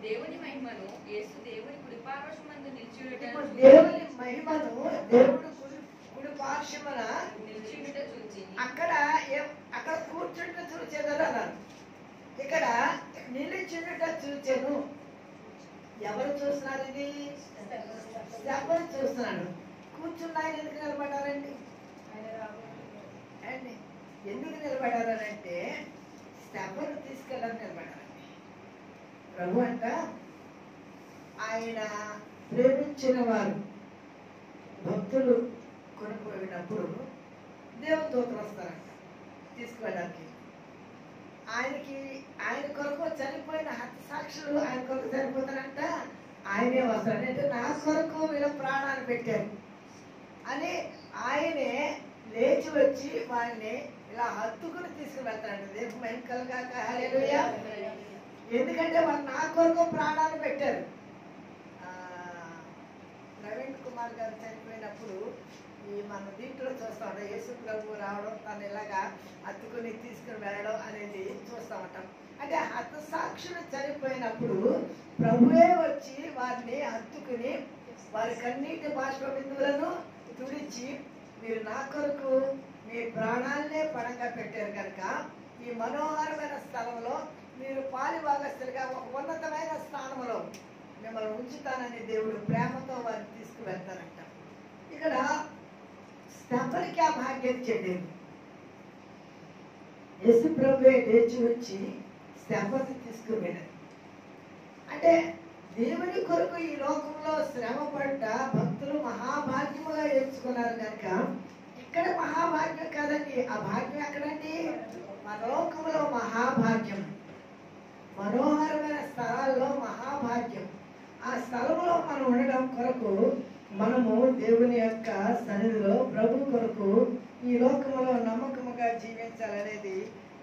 దేవుని మహిమను, యేసు దేవుని కుడి పార్శ్వమందు నిలిచియుండుట, దేవుని మహిమను దేవుడు కుడి పార్శ్వమున నిలిచియుండుట చూచి, అక్కడ కూర్చుంట చూచేదారు అన్నారు. ఇక్కడ నిలిచియుండుట చూచెను. ఎవరు చూస్తున్నారు? ఇది స్టెఫను చూస్తున్నాడు. కూర్చున్న ఆయన ఎందుకు నిలబడ్డారండి? ఎందుకు నిలబడారనంటే స్టెఫను తీసుకెళ్ళాలని నిలబడారండి. ప్రభు అంట ఆయన ప్రేమించిన వారు భక్తులు కొనిపోయినప్పుడు దేవదూతలు వస్తారంట తీసుకువెళ్ళడానికి. ఆయన కొరకు చనిపోయిన హతసాక్షులు ఆయన కొరకు చనిపోతారంట, ఆయనే వస్తాడు. అంటే నా కొరకు వీళ్ళ ప్రాణాన్ని పెట్టారు అని ఆయనే లేచి వచ్చి వాళ్ళని ఇలా హత్తుకుని తీసుకువెళ్తాడు. రేపు మెంకలుగా హల్లెలూయా. ఎందుకంటే వాళ్ళు నా కొరకు ప్రాణాలు పెట్టారు. ప్రవీణ్ కుమార్ గారు చనిపోయినప్పుడు మన దీంట్లో చూస్తూ ఉంటాం, యేసు ప్రభు రావడం, తను ఇలాగా హత్తుకుని తీసుకుని వెళ్ళడం అనేది చూస్తూ ఉంటాం. అంటే హతసాక్షులు చనిపోయినప్పుడు ప్రభువే వచ్చి వారిని హత్తుకుని వారి కన్నీటి బాష్ప బిందువులను తుడిచి, మీరు నా కొరకు మీ ప్రాణాలనే పణంగా పెట్టారు కనుక ఈ మనోహరమైన స్థలంలో మీరు పాలిభాగస్తులుగా ఒక ఉన్నతమైన స్థానంలో మిమ్మల్ని ఉంచుతానని దేవుడు ప్రేమతో వారిని తీసుకువెళ్తారంట. ఇక్కడ స్టెఫనుకి ఆ భాగ్యం చెందింది. యేసు ప్రభువే లేచి వచ్చి స్టెఫను తీసుకువెళ్ళారు. అంటే దేవుని కొరకు ఈ లోకంలో శ్రమ పడ్డ భక్తులు మహాభాగ్యముగా ఎంచుకున్నారు కనుక ఇక్కడ మహాభాగ్యం కాదండి, ఆ భాగ్యం ఎక్కడండి? మన లోకంలో మహాభాగ్యం, మనోహరమైన స్థలాల్లో మహాభాగ్యం. ఆ స్థలంలో మనం ఉండడం కొరకు మనము దేవుని యొక్క సన్నిధిలో ప్రభు కొరకు ఈ లోకంలో నమ్మకముగా జీవించాలనేది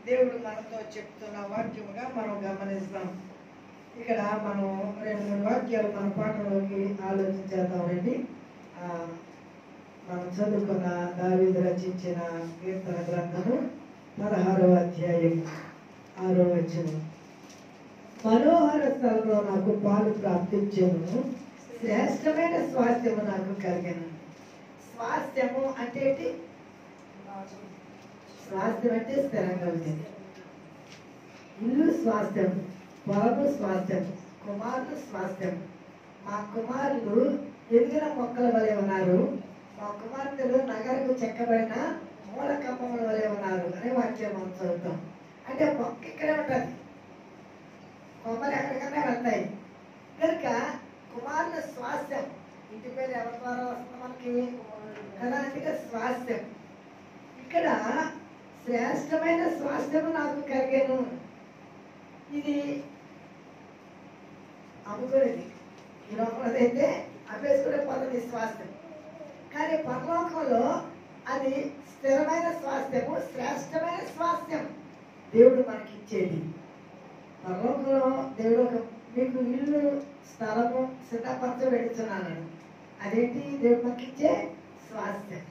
దేవుడు మనతో చెప్తున్న వాక్యముగా మనం గమనిస్తాం. ఇక్కడ మనం 2-3 వాక్యాలు మన పాఠంలోకి ఆలోచించేద్దామండి. మనం చదువుకున్న దావీదు రచించిన కీర్తన గ్రంథము 16వ అధ్యాయం 6వ వచనం. మనోహర స్థలంలో నాకు పాలు ప్రాప్తించెను, శ్రేష్టమైన స్వాస్థ్యము నాకు కలిగను. స్వాస్థ్యము అంటే ఏంటి? స్వాస్థ్యం అంటే స్థిరంగా ఉండేది. ఇల్లు స్వాస్థ్యం, పొలము స్వాస్థ్యం, కుమారులు స్వాస్థ్యం. మా కుమారులు ఎదిగిన మొక్కల వలె ఉన్నారు, మా కుమార్తెలు నగరకు చెక్కబడిన మూల కంబముల వలె ఉన్నారు అనే వాక్యం మనం చదువుతాం. అంటే మొక్క ఇక్కడే ఉంటుంది, కొమ్మలు ఎక్కడికన్నా వెళ్తాయి కనుక కుమారుల స్వాస్థ్యం. ఇంటి పేరు ఎవరి ద్వారా వస్తుంది మనకి కదా, అందుకే స్వాస్థ్యం. ఇక్కడ శ్రేష్టమైన స్వాస్థ్యము నాకు కలిగాను. ఇది అమ్ముకునేది, ఈ లోకంలో అయితే అభ్యసుకునే పద్ధతి స్వాస్థ్యం. కానీ పరలోకంలో అది స్థిరమైన స్వాస్థ్యము, శ్రేష్టమైన స్వాస్థ్యం దేవుడు మనకి ఇచ్చేది. పరలోకంలో దేవుడు ఒక మీకు ఇల్లు స్థలము సిద్ధపరచబెడుతున్నాను. అదేంటి? దేవుడు మనకిచ్చే స్వాస్థ్యం,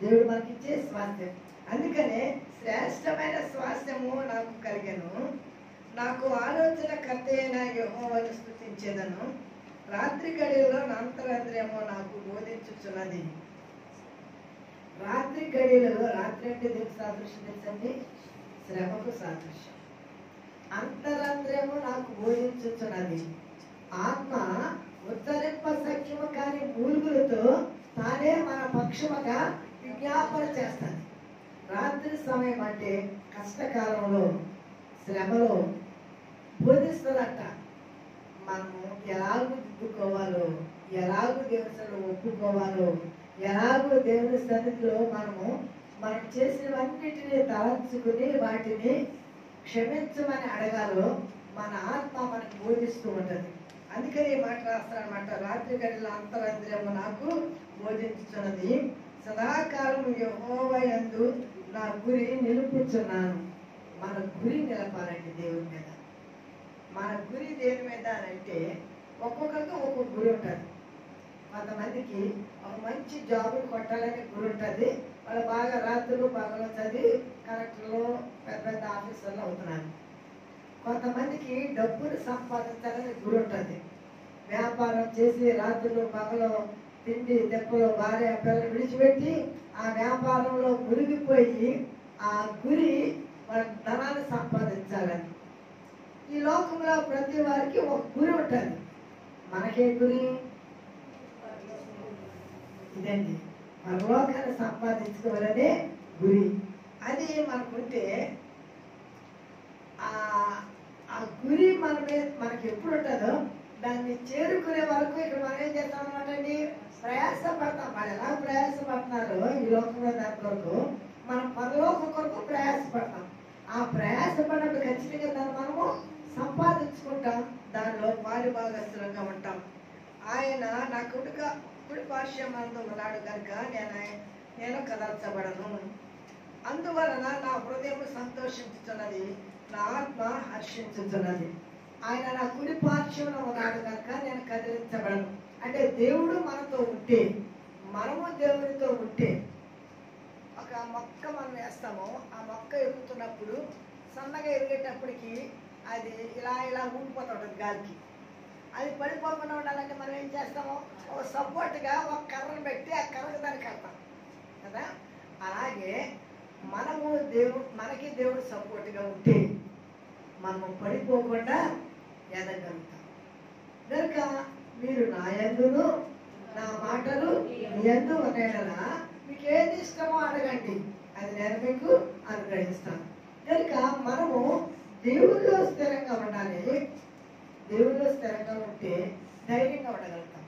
దేవుడు మనకిచ్చే స్వాస్థ్యం. అందుకనే శ్రేష్టమైన స్వాస్థ్యము నాకు కలిగను. నాకు ఆలోచన కర్త అయిన యెహోవాను స్తుతించేదను. రాత్రి గడియలో నా అంతరంద్రియము నాకు బోధించుచున్నది. రాత్రి గడియలలో, రాత్రి అంటే దేనికి సాదృశ్యం తెలుసండి? శ్రమకు సాదృశ్యం. అంతరంద్రియము నాకు బోధించుచున్నది. ఆత్మ ఉత్తరింప సఖ్యము కాని మూలుగులతో తానే మన పక్షముగా విజ్ఞాపన చేస్తాను. రాత్రి సమయం అంటే కష్టకాలంలో, శ్రమలో బోధిస్తుందట. మనము ఎలాగూ దిద్దుకోవాలో, ఎలాగూ దేవుని సన్నిధిలో ఒప్పుకోవాలో, ఎలాగూ దేవుని సన్నిధిలో మనం చేసినవన్నిటినీ తలంచుకుని వాటిని క్షమించమని అడగాలో మన ఆత్మ మనకు బోధిస్తూ ఉంటుంది. అందుకని ఈ మాట రాస్తారనమాట. రాత్రి గడిల అంతరంద్రియము నాకు బోధించుతున్నది. సదాకాలం యెహోవా యందు నా గురి నిలుపుచున్నాను. మన గురి నిలపాలండి దేవుని మీద. మన గురి దేని మీద అని అంటే ఒక్కొక్కరికి ఒక్కొక్క గురి ఉంటుంది. కొంతమందికి ఒక మంచి జాబులు కొట్టాలని గురి ఉంటుంది. వాళ్ళు బాగా రాత్రులు పగలు చదివి కలెక్టర్లు పెద్ద పెద్ద ఆఫీసర్లు అవుతున్నారు. కొంతమందికి డబ్బులు సంపాదించాలని గురి ఉంటుంది. వ్యాపారం చేసి రాత్రులు పగలు తిండి దెబ్బలు భార్య పిల్లలు విడిచిపెట్టి ఆ వ్యాపారంలో మునిగిపోయి ఆ గురి వాళ్ళ ధనాన్ని సంపాదించాలని. ఈ లోకంలో ప్రతి వారికి ఒక గురి ఉంటుంది. మనకే గురి ఇదండి, పరలోకాన్ని సంపాదించుకోవాలనే గురి. అది మనకుంటే ఆ గురి మనకి ఎప్పుడు ఉంటుందో దాన్ని చేరుకునే వరకు ఇక్కడ మనం ఏం చేస్తాం అనమాట అండి, ప్రయాసపడతాం. వాళ్ళు ఎలా ప్రయాసపడుతున్నారో ఈ లోకంలో దాని కొరకు మనం పరలోకం కొరకు ప్రయాసపడతాం. ఆ ప్రయాసపడినప్పుడు ఖచ్చితంగా దాన్ని మనము సంపాదించుకుంటాం, దానిలో పాలు భాగస్తులంగా ఉంటాం. ఆయన నా కుడి పార్శ్వమందు ఉన్నాడు కనుక నేను కదల్చబడను. అందువలన నా హృదయం సంతోషించుతున్నది, నా ఆత్మ హర్షించుతున్నది. ఆయన నా కుడి పార్శ్వమున ఉన్నాడు కనుక నేను కదిలించబడను. అంటే దేవుడు మనతో ఉంటే, మనము దేవుడితో ఉంటే, ఒక మొక్క మనం వేస్తాము, ఆ మొక్క ఎరుగుతున్నప్పుడు సన్నగా ఎరిగేటప్పటికి అది ఇలా ఇలా ఊడిపోతూ ఉంటుంది గాలికి. అది పడిపోకుండా ఉండాలంటే మనం ఏం చేస్తాము, ఒక సపోర్ట్గా ఒక కర్రను పెట్టి ఆ కర్రకు దాన్ని కడతాం కదా. అలాగే మనకి దేవుడు సపోర్ట్గా ఉంటే మనము పడిపోకుండా ఎదగలుగుతాం. కనుక మీరు నా యందును నా మాటలు మీ యందు అనేలా మీకు ఏది ఇష్టమో అడగండి, అది నేను మీకు అనుగ్రహిస్తాను. కనుక మనము దేవుళ్ళో స్థిరంగా ఉండాలి. దేవుళ్ళో స్థిరంగా ఉంటే ధైర్యంగా ఉండగలుగుతాం.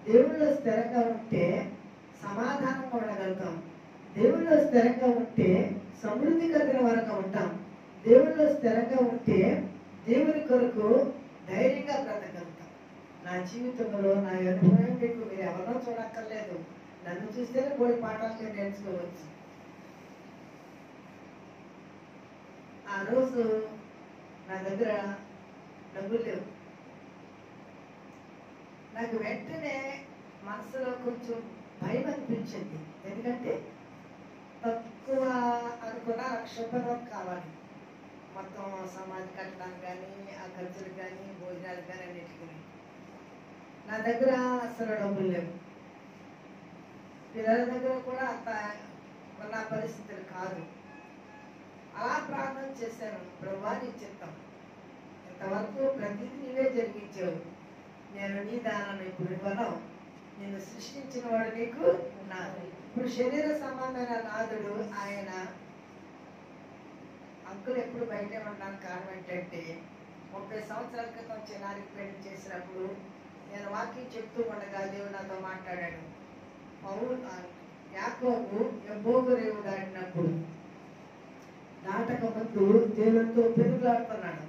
దేవుళ్ళో స్థిరంగా ఉంటే సమాధానంగా ఉండగలుగుతాం. దేవుళ్ళో స్థిరంగా ఉంటే సమృద్ధి కలిగిన వారంగా ఉంటాం. దేవుళ్ళో స్థిరంగా ఉంటే దేవుని కొరకు ధైర్యంగా బ్రతకగలుగుతాం. నా జీవితంలో నా అనుభవం మీకు మీరు ఎవరినో చూడక్కర్లేదు, నన్ను చూస్తేనే కొన్ని పాఠాలు మీరు నేర్చుకోవచ్చు. ఆ రోజు నా దగ్గర డబ్బులు లేవు. నాకు వెంటనే మనసులో కొంచెం భయం అనిపించింది. ఎందుకంటే తక్కువ అనుకున్న 1,00,000 రూపాయలు కావాలి మొత్తం సమాధి కట్టడానికి కానీ, ఆ ఖర్చులకు కానీ, భోజనాలకు కానీ, అన్నిటికీ. నా దగ్గర అసలు డబ్బులు లేవు. పిల్లల దగ్గర కూడా అంత ఉన్న పరిస్థితులు కాదు. అలా ప్రార్థన చేశాను, ప్రభువా నీ చిత్తం, ఇంతవరకు ప్రతిదీ నీవే జరిగించావు, నేను నీ దానాన్ని ఇప్పుడు ఇవ్వను, నిన్ను సృష్టించిన వాడు నీకు నాదు. ఇప్పుడు శరీర సంబంధమైన నాదుడు ఆయన. అంకులు ఎప్పుడు బయటే ఉండడానికి కారణం ఏంటంటే 30 సంవత్సరాల క్రితం చిన్నారికి పెళ్లి చేసినప్పుడు నేను వాక్యం చెప్తూ ఉండగా దేవుడు నాతో మాట్లాడాడు. యాకోబు యబ్బోకు రేవు దాటినప్పుడు దాటక ముందు దేవుడితో పెరుగులాడుతున్నాడు.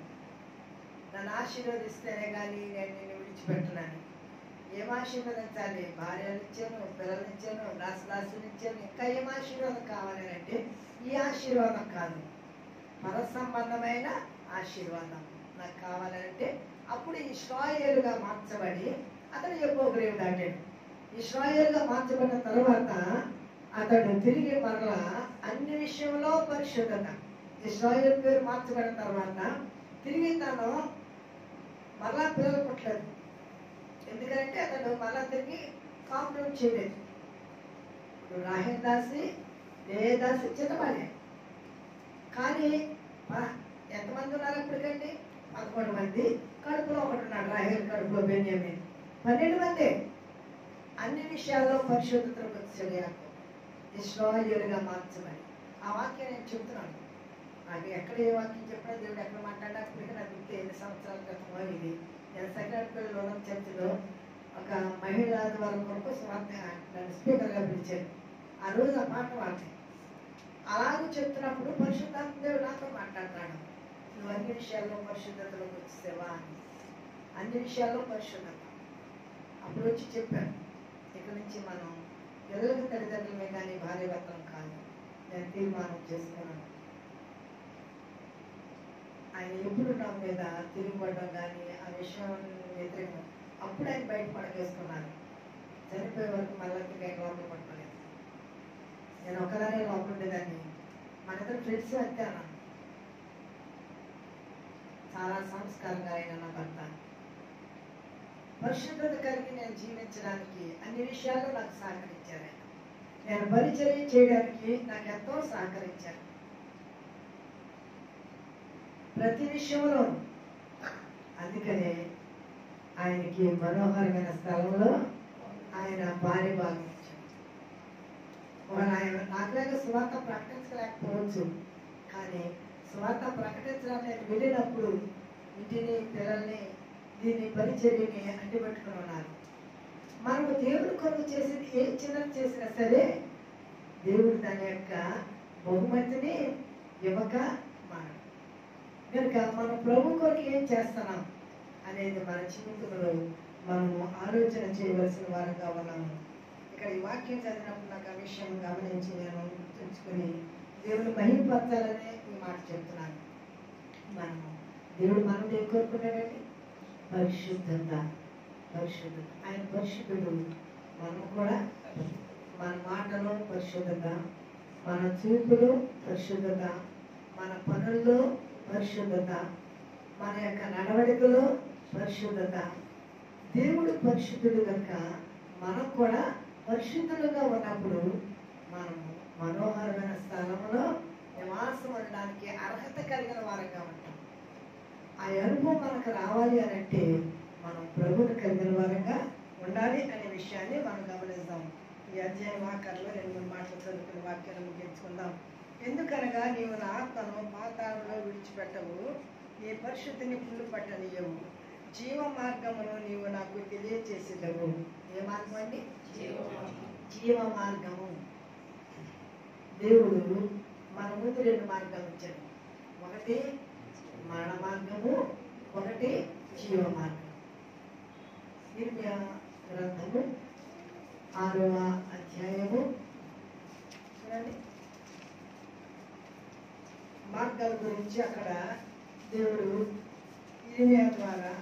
నన్ను ఆశీర్వదిస్తేనే కానీ నేను నిన్ను విడిచిపెట్టనని. ఏం ఆశీర్వదించాలి? భార్యలు ఇచ్చాను, పిల్లలు ఇచ్చాను, దాసులు ఇచ్చాను, ఇంకా ఏం ఆశీర్వాదం కావాలి అంటే ఈ ఆశీర్వాదం కాదు, పర సంబంధమైన ఆశీర్వాదం నాకు కావాలంటే అప్పుడు ఇశ్రాయేలుగా మార్చబడి అతడు యబ్బోకు రేవు దాటాడు. ఇశ్రాయేలుగా మార్చబడిన తర్వాత అతడు తిరిగి మరలా అన్ని విషయంలో పరిశుద్ధత. ఇశ్రాయేలు పేరు మార్చబడిన తర్వాత తిరిగి తను మరలా పిల్లలు పుట్టలేదు. ఎందుకంటే అతడు మరలా తిరిగి కాంప్రమైజ్ చేయలేదు. ఇప్పుడు రాహేల్ దాసి దాసి చిన్నవాడే. కానీ ఎంతమంది ఉన్నారు ఇప్పటికండి? 11 మంది. కడుపులో ఒకటి ఉన్నాడు, రాహేల్ కడుపులో బెన్యామీన్. 12 మంది. అన్ని విషయాల్లో పరిశుద్ధతకు వచ్చాడు యాకోబు, ఇశ్రాయేలుగా మార్చమని. ఆ వాక్యం నేను చెప్తున్నాను. నాకు ఎక్కడ ఏ వాక్యం చెప్పినా దేవుడు ఎక్కడ మాట్లాడినా ఇప్పటికీ నాకు గుర్తు 8 సంవత్సరాల క్రితమో ఇది. నేను సెక్రటరీలో చర్చిలో ఒక మహిళా ఆదివారం కొరకు నన్ను స్పీకర్గా పిలిచాను. ఆ రోజు ఆ పాట వాడే. అలాగే చెప్తున్నప్పుడు పరిశుద్ధాత్మ దేవుడు నాతో మాట్లాడుతున్నాడు, నువ్వు అన్ని విషయాల్లో పరిశుద్ధతలోకి వచ్చేవా అని. అన్ని విషయాల్లో పరిశుద్ధత. అప్పుడు వచ్చి చెప్పాను, ఇక్కడి నుంచి మనం పిల్లలకి తల్లిదండ్రులమే కానీ భార్య భర్తలం కాదు. నేను తీర్మానం చేసుకున్నాను. ఆయన ఎప్పుడు నా మీద తిరుగుబడడం కానీ ఆ విషయం వ్యతిరేకం. అప్పుడు ఆయన బయట పడకేసుకున్నాను. చనిపోయే వరకు మళ్ళీ నేను లోపల పట్టుకోలేదు. నేను ఒకదానే లోపల ఉండేదాన్ని. మన ఇద్దరు ఫ్రెండ్స్ అంతే అన్నాను. చాలా సంస్కారంగా ఆయన నా భర్త. పరిశుద్ధత కలిగి నేను జీవించడానికి అన్ని విషయాల్లో నాకు సహకరించారు ఆయన. నేను పరిచర్య చేయడానికి నాకు ఎంతో సహకరించారు ప్రతి విషయంలో. అందుకనే ఆయనకి మనోహరమైన స్థలంలో ఆయన భార్య భాగం ఇచ్చాడు. ఆయన నాకులాగా సువార్త ప్రకటించలేకపోవచ్చు, కానీ సువార్త ప్రకటించడానికి వెళ్ళినప్పుడు ఇంటిని పిల్లల్ని దీన్ని పరిచర్యని అంటిపెట్టుకుని ఉన్నారు. మనము దేవుడి కొరకు చేసేది ఏ చిన్నది చేసినా సరే దేవుడు దాని యొక్క బహుమతిని ఇవ్వక మానడు. కనుక మన ప్రభు కొరకు ఏం చేస్తున్నాం అనేది మన జీవితంలో మనము ఆలోచన చేయవలసిన వారంగా ఉన్నాము. ఇక్కడ ఈ వాక్యం చదివినప్పుడు నాకు ఆ విషయం గమనించి నేను గుర్తుంచుకొని దేవుని మహిమపరచాలనే ఈ మాట చెప్తున్నాను. మనము దేవుడు మనం ఏం కోరుకున్నాడండి? పరిశుద్ధత. పరిశుద్ధత. ఆయన పరిశుద్ధుడు. మనము కూడా మన మాటలో పరిశుద్ధత, మన చూపులో పరిశుద్ధత, మన పనుల్లో పరిశుద్ధత, మన యొక్క నడవడికలో పరిశుద్ధత. దేవుడు పరిశుద్ధుడు కనుక మనం కూడా పరిశుద్ధులుగా ఉన్నప్పుడు మనము మనోహరమైన స్థలంలో నివాసం ఉండడానికి అర్హత కలిగిన వారంగా ఉంటాం. ఆ అనుభవం మనకు రావాలి అని అంటే మనం ప్రభువుని కలిగిన వారంగా ఉండాలి అనే విషయాన్ని మనం గమనిద్దాం. ఈ అధ్యాయ వాక్యాల్లో 2-3 మాటలు చదువుకుని వాక్యాలు ముగించుకుందాం. ఎందుకనగా నీవు నా ఆత్మను పాతాళంలో విడిచిపెట్టవు, నీ పరిశుద్ధిని పుల్లు పట్టనీయవు, జీవ మార్గమును నీవు నాకు తెలియచేసేదవు. ఏ మార్గం అండి? జీవ మార్గము. దేవుడు మన ముందు 2 మార్గాలు ఇచ్చాడు. ఒకటి మరణ మార్గము, ఒకటి జీవ మార్గం. ఇర్మియా గ్రంథము 6వ అధ్యాయము చూడండి. మార్గాల గురించి అక్కడ దేవుడు ఇర్మియా ద్వారా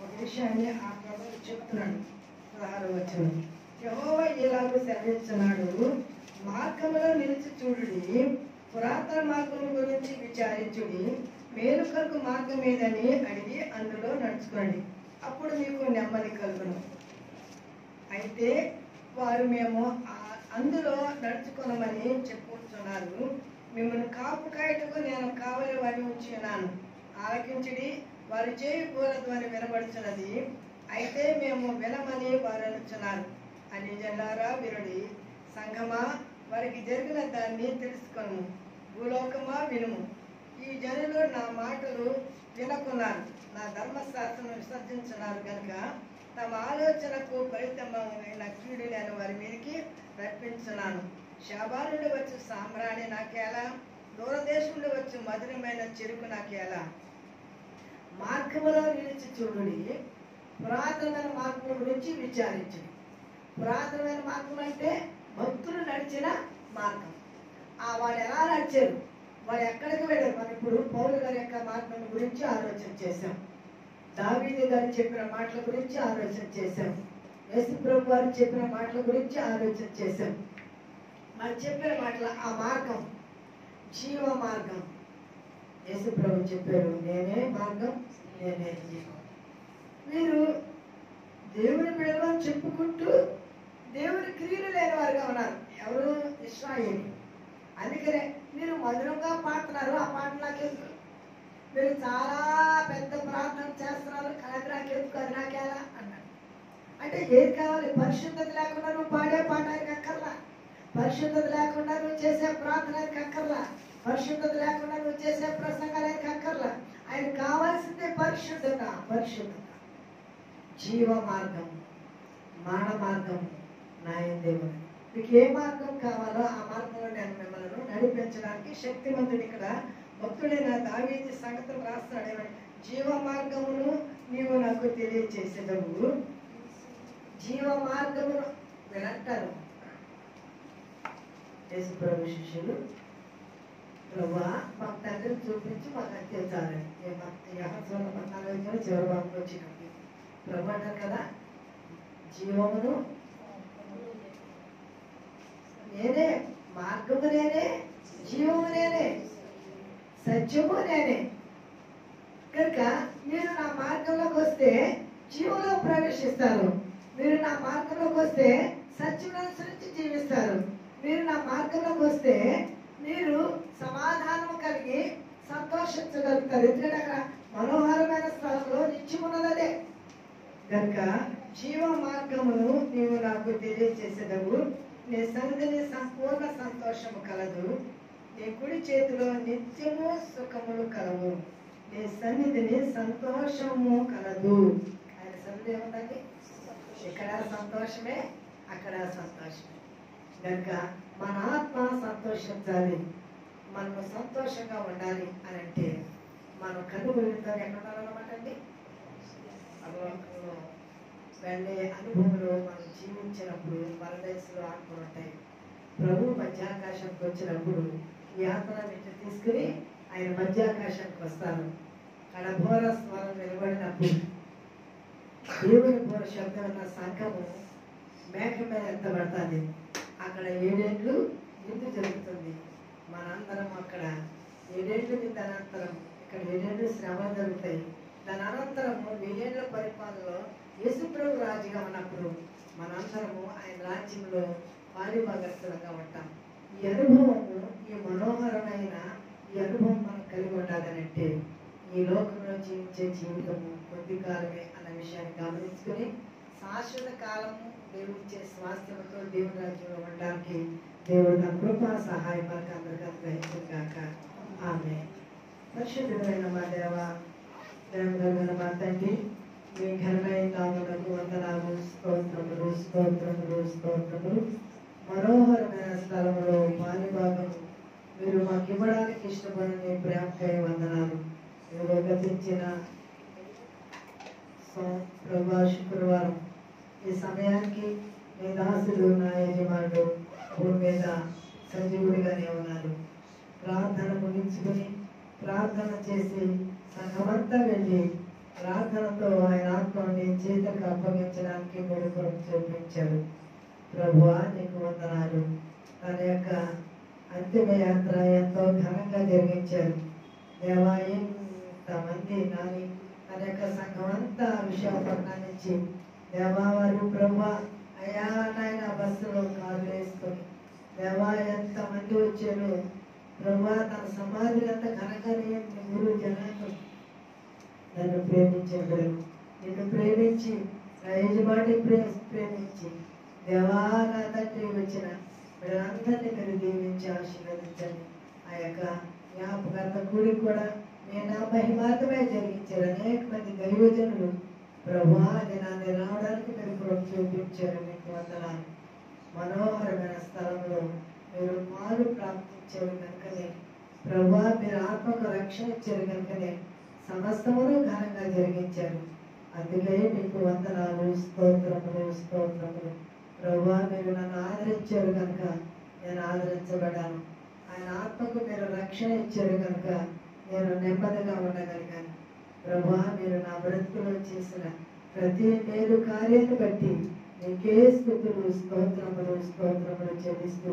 ఒక విషయాన్ని ఆ ప్రభువు చెప్తున్నాడు. 16వ వచనం, యెహోవా ఇలాగూ సెలవిస్తున్నాడు, మార్గములో నిలిచి చూడుడి, పురాతన మార్గం గురించి విచారించుడి, మేలు కొరకు మార్గం ఏదని అడిగి అందులో నడుచుకోండి, అప్పుడు మీకు నెమ్మది కలుగును. అయితే వారు మేము అందులో నడుచుకున్నామని చెప్పుకుంటున్నారు. మిమ్మల్ని కాపు కాయటకు నేను కావలి వారి ఉంచి ఉన్నాను. ఆలకించుడి, వారు చేయకూడదు అని వినబడుచున్నది. అయితే మేము వినమని వారు అనుచున్నారు. అని జనారా వినుడి, సంఘమా వారికి జరిగిన దాన్ని తెలుసుకొను, భూలోకమా వినుము. ఈ జనులు నా మాటలు వినకున్నారు, నా ధర్మశాస్త్రం విసర్జించున్నారు కనుక తమ ఆలోచనకు ఫలితమైన కీడు నేను వారి మీదకి రప్పించున్నాను. శాబాను నుండి వచ్చి సాంబ్రాణి నాకేలా, దూరదేశం నుండి వచ్చి మధురమైన చెరుకు నాకేలా. మార్గములో నిలిచి చూడుడి, పురాతనమైన మార్గం గురించి విచారించుడి. పురాతనమైన మార్గం అంటే భక్తులు నడిచిన మార్గం. వాళ్ళు ఎలా నడిచారు, వాళ్ళు ఎక్కడికి వెళ్ళారు. మనం ఇప్పుడు పౌలు గారి యొక్క మార్గం గురించి ఆలోచన చేశాం. దావీదు గారు చెప్పిన మాటల గురించి ఆలోచన చేశాం. యేసు ప్రభు వారు చెప్పిన మాటల గురించి ఆలోచన చేశాం. మరి చెప్పిన మాటల ఆ మార్గం జీవ మార్గం. యేసు ప్రభు చెప్పారు, నేనే మార్గం, నేనే జీవం. మీరు దేవుని బిడ్డలను చెప్పుకుంటూ దేవుని క్రియలు లేని వారుగా ఉన్నారు. ఎవరు? ఇశ్రాయేలు. అందుకనే మీరు మధురంగా పాడుతున్నారు, ఆ పాట నాకెందుకు? మీరు చాలా పెద్ద ప్రార్థన చేస్తున్నారు, అది నాకెందుకు, అది నాకేలా అన్నాడు. అంటే ఏది కావాలి? పరిశుద్ధత లేకుండా నువ్వు పాడే పాట ఆయనకి అక్కర్లా, పరిశుద్ధత లేకుండా నువ్వు చేసే ప్రార్థన ఆయనకి అక్కర్లా, పరిశుద్ధత లేకుండా నువ్వు చేసే ప్రసంగాలు ఆయనకి అక్కర్లా. ఆయన కావాల్సిందే పరిశుద్ధత. పరిశుద్ధత, జీవ మార్గం, మాన మార్గం నాయన దేవుడు. మీకు ఏ మార్గం కావాలో ఆ మార్గంలో నేను మిమ్మల్ని నడిపించడానికి శక్తివంతుడు. ఇక్కడ భక్తుడైన దావీదు సంగతులు రాస్తున్నాడు. జీవ మార్గమును నీవు నాకు తెలియచేసేదవు. జీవ మార్గమును వినంటారు. యేసు ప్రభు శిష్యులు, ప్రభువా మాకు తండ్రిని చూపించి మాకు అంత్యించాలని యెహోషువ 14 చివరి భాగంలో వచ్చినప్పుడు ప్రభు అంటారు కదా, జీవమును నేనే, మార్గము నేనే, జీవము నేనే, సత్యము నేనే. కనుక మీరు నా మార్గంలోకి వస్తే జీవంలో ప్రవేశిస్తారు. మీరు నా మార్గంలోకి వస్తే సత్యం అనుసరించి జీవిస్తారు. మీరు నా మార్గంలోకి వస్తే మీరు సమాధానం కలిగి సంతోషించగలుగుతారు. ఎందుకంటే అక్కడ మనోహరమైన స్థలంలో నిత్యమున్నదే. కనుక జీవ మార్గమును నీవు నాకు తెలియచేసేదవు. నీ సన్నిధిని సంపూర్ణ సంతోషము కలదు, నీ కుడి చేతిలో నిత్యము సుఖములు కలవు. నీ సన్నిధిని సంతోషము కలదు. ఆయన సన్నిధి ఏముందండి? ఇక్కడ సంతోషమే, అక్కడ సంతోషమే. కనుక మన ఆత్మ సంతోషించాలి, మనము సంతోషంగా ఉండాలి అని అంటే మనం కనుగొలుగుతాం ఎక్కడ ఉండాలన్నమాట అండి. పరలోకంలో వెళ్ళే అనుభవంలో మనం జీవించినప్పుడు పరదేశంలో ఆత్మలు ఉంటాయి. ప్రభు మధ్యాకాశానికి వచ్చినప్పుడు ఈ ఆత్మలను తీసుకుని ఆయన మధ్యాకాశానికి వస్తారు. అక్కడ ఘోర స్వరం నిలబడినప్పుడు దేవుని ఘోర శబ్దం ఉన్న సంఘము మేక మీద ఎత్తబడుతుంది. అక్కడ 7 ఏళ్ళు విందు జరుగుతుంది. మనందరం అక్కడ 7 ఏళ్ళు విందు అనంతరం ఇక్కడ 7 ఏళ్ళు శ్రమలు జరుగుతాయి. దాని అనంతరము 1000 ఏళ్ల పరిపాలనలో యేసుప్రభు రాజుగా ఉన్నప్పుడు మనందరము ఆయన రాజ్యంలో పాలిభాగస్తులుగా ఉంటాం. ఈ అనుభవము, ఈ మనోహరమైన ఈ అనుభవం మనం కలిగి ఉండాలనంటే ఈ లోకంలో జీవించే జీవితము కొద్ది కాలమే అన్న విషయాన్ని గమనించుకుని శాశ్వత కాలము దేవుడిచ్చే స్వాస్థ్యంతో దేవుని రాజ్యంలో ఉండడానికి దేవుడు నా కృపా సహాయం మనకు అందరికీ అనుగ్రహించుగాక. ఆమె పరిశుద్ధమైన మా దేవ, ప్రేమగలిగిన మా తండ్రి, మీ ఘనమైన నామమునకు వందనాలు, స్తోత్రములు, స్తోత్రములు, స్తోత్రములు. మనోహరమైన స్థలములో పాలిభాగము మీరు మాకు ఇవ్వడానికి ఇష్టపడిన ప్రేమకై వందనాలు. మీరు గతించిన ప్రభా శుక్రవారం ఈ సమయానికి మీ దాసులు నా యజమానుడు భూమి మీద సజీవుడిగానే ఉన్నారు. ప్రార్థన ముగించుకుని ప్రార్థన చేసి సంఘమంతా వెళ్ళి ప్రార్థనతో ఆయన ఆత్మని చేతకు అప్పగించడానికి మీరు కృప చూపించారు. ప్రభువా నీకు వందనాలు. తన యొక్క అంతిమ యాత్ర ఎంతో ఘనంగా జరిగించారు. దేవా ఇంతమంది నాని తన యొక్క సంఘం అంతా విశాఖపట్నం నుంచి దేవా వారు ప్రభా అయ్యా నాయన బస్సులో కారు వేసుకొని దేవా ఎంతమంది వచ్చారు ప్రభా. తన సమాధిని అంత ఘనంగానే గురువు జనాలు నన్ను ప్రేమించాడు. నిన్ను ప్రేమించి నా యజమాని ప్రేమించి దేవా నా తండ్రి వచ్చిన వీళ్ళందరినీ మీరు దీవించి ఆశీర్వదించండి. ఆ యొక్క జ్ఞాపకార్థ కూడి కూడా నేను నా మహిమార్థమే జరిగించారు. అనేక మంది దైవజనులు ప్రభా దినాన్ని రావడానికి మీరు కృప చూపించారు. మీకు వందనాలు. మనోహరమైన స్థలంలో మీరు మారు ప్రాప్తించారు కనుకనే ప్రభా, మీరు ఆత్మకు రక్షణ ఇచ్చారు కనుకనే సమస్తమును ఘనంగా జరిగించారు. అందుకే మీకు వందనాలు, స్తోత్రములు, స్తోత్రములు. ప్రభా మీరు నన్ను ఆదరించారు కనుక నేను ఆదరించబడ్డాను. ఆయన ఆత్మకు మీరు రక్షణ ఇచ్చారు కనుక నేను నెమ్మదిగా ఉండగలిగాను. ప్రభా మీరు నా బ్రతుకులో చేసిన ప్రతి మేలు కార్యాన్ని బట్టి నీకే స్తుతులు, స్తోత్రములు, స్తోత్రములు చెల్లిస్తూ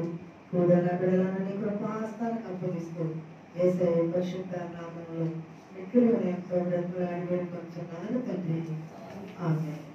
కూడా నా బిడ్డలను నీ కృపాస్తానికి అప్పగిస్తూ యేసయ్య పరిశుద్ధ నామములో మిక్కిలి వినయంతో బ్రతుకులు అడిగి కొంచెం తండ్రి. ఆమేన్.